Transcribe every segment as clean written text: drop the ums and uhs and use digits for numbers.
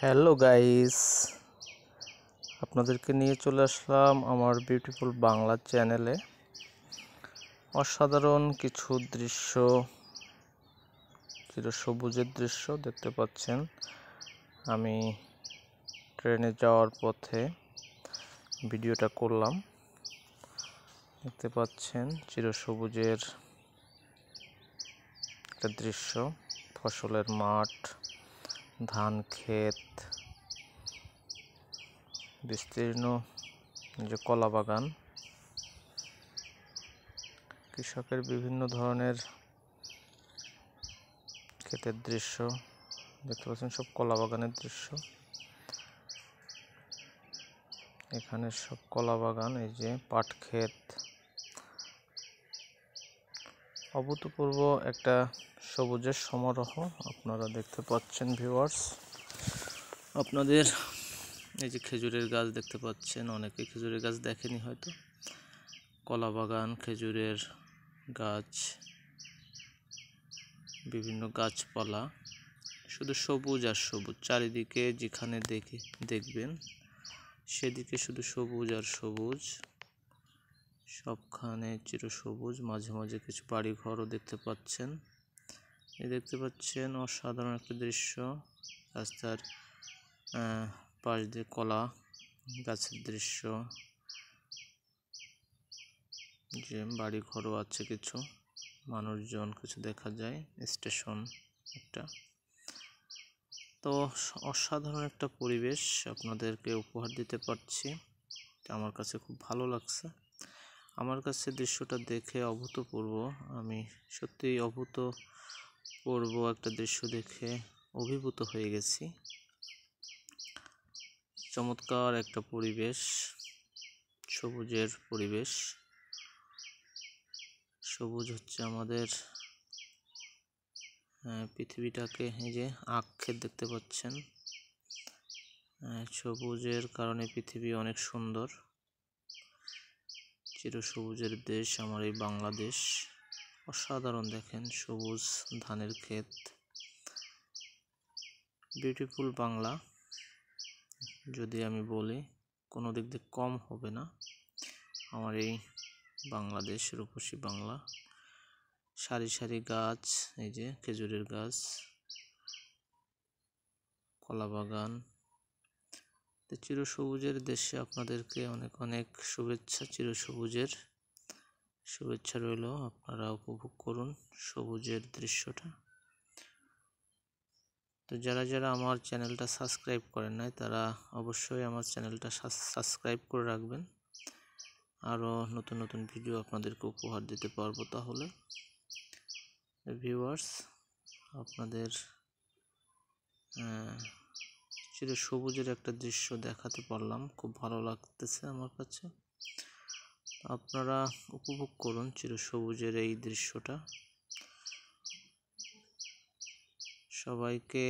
Hello guys, আপনাদেরকে নিয়ে চলে আসলাম আমার বিউটিফুল বাংলা চ্যানেলে। অসাধারণ কিছু দৃশ্য, চিরসবুজের দৃশ্য দেখতে পাচ্ছেন। আমি ট্রেনে যাওয়ার পথে ভিডিওটা করলাম। দেখতে পাচ্ছেন চিরসবুজের একটা দৃশ্য, ফসলের মাঠ, ধান ক্ষেত, বিস্তীর্ণ যে কলা বাগান, কৃষকের বিভিন্ন ধরনের ক্ষেতের দৃশ্য দেখতে পাচ্ছেন। সব কলা বাগানের দৃশ্য। এখানে সব কলা বাগান, এই যে পাট ক্ষেত। অভূতপূর্ব একটা সবুজের সমারোহ আপনারা দেখতে পাচ্ছেন ভিউয়ার্স। আপনাদের এই যে খেজুরের গাছ দেখতে পাচ্ছেন, অনেকে খেজুরের গাছ দেখেনি হয়তো। কলা বাগান, খেজুরের গাছ, বিভিন্ন গাছপালা, শুধু সবুজ আর সবুজ। চারিদিকে যেখানে দেখবেন সেদিকে শুধু সবুজ আর সবুজ, সবখানে চিরসবুজ। মাঝে মাঝে কিছু বাড়ি ঘরও দেখতে পাচ্ছেন। এই দেখতে পাচ্ছেন অসাধারণ একটা দৃশ্য। রাস্তার পাশ দিয়ে কলা গাছের দৃশ্য, যে বাড়ি ঘরও আছে, কিছু মানুষজন কিছু দেখা যায়। স্টেশন একটা। তো অসাধারণ একটা পরিবেশ আপনাদেরকে উপহার দিতে পারছি, আমার কাছে খুব ভালো লাগছে। আমার কাছে দৃশ্যটা দেখে অভূতপূর্ব, আমি সত্যি অভূতপূর্ব একটা দৃশ্য দেখে অভিভূত হয়ে গেছি। চমৎকার একটা পরিবেশ, সবুজের পরিবেশ। সবুজ হচ্ছে আমাদের পৃথিবীটাকে, এই যে আখ ক্ষেত দেখতে পাচ্ছেন। সবুজের কারণে পৃথিবী অনেক সুন্দর। চিরসবুজের দেশ আমার এই বাংলাদেশ। অসাধারণ, দেখেন সবুজ ধানের ক্ষেত। বিউটিফুল বাংলা যদি আমি বলি, কোনো দিক দিয়ে কম হবে না আমার এই বাংলাদেশ, রূপসী বাংলা। সারি সারি গাছ, এই যে খেজুরের গাছ, কলা বাগান। চিরসবুজের দেশে আপনাদেরকে অনেক অনেক শুভেচ্ছা। চিরসবুজের শুভেচ্ছা রইল, আপনারা উপভোগ করুন সবুজের দৃশ্যটা। তো যারা যারা আমার চ্যানেলটা সাবস্ক্রাইব করেন নাই, তারা অবশ্যই আমার চ্যানেলটা সাবস্ক্রাইব করে রাখবেন। আরও নতুন নতুন ভিডিও আপনাদেরকে উপহার দিতে পারবো। তাহলে ভিউয়ার্স, আপনাদের চিরসবুজের একটা দৃশ্য দেখাতে পারলাম, খুব ভালো লাগতেছে আমার কাছে। আপনারা উপভোগ করুন চিরসবুজের এই দৃশ্যটা। সবাইকে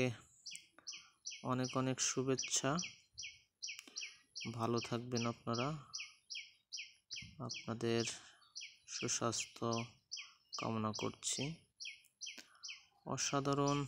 অনেক অনেক শুভেচ্ছা। ভালো থাকবেন আপনারা, আপনাদের সুস্বাস্থ্য কামনা করছি। অসাধারণ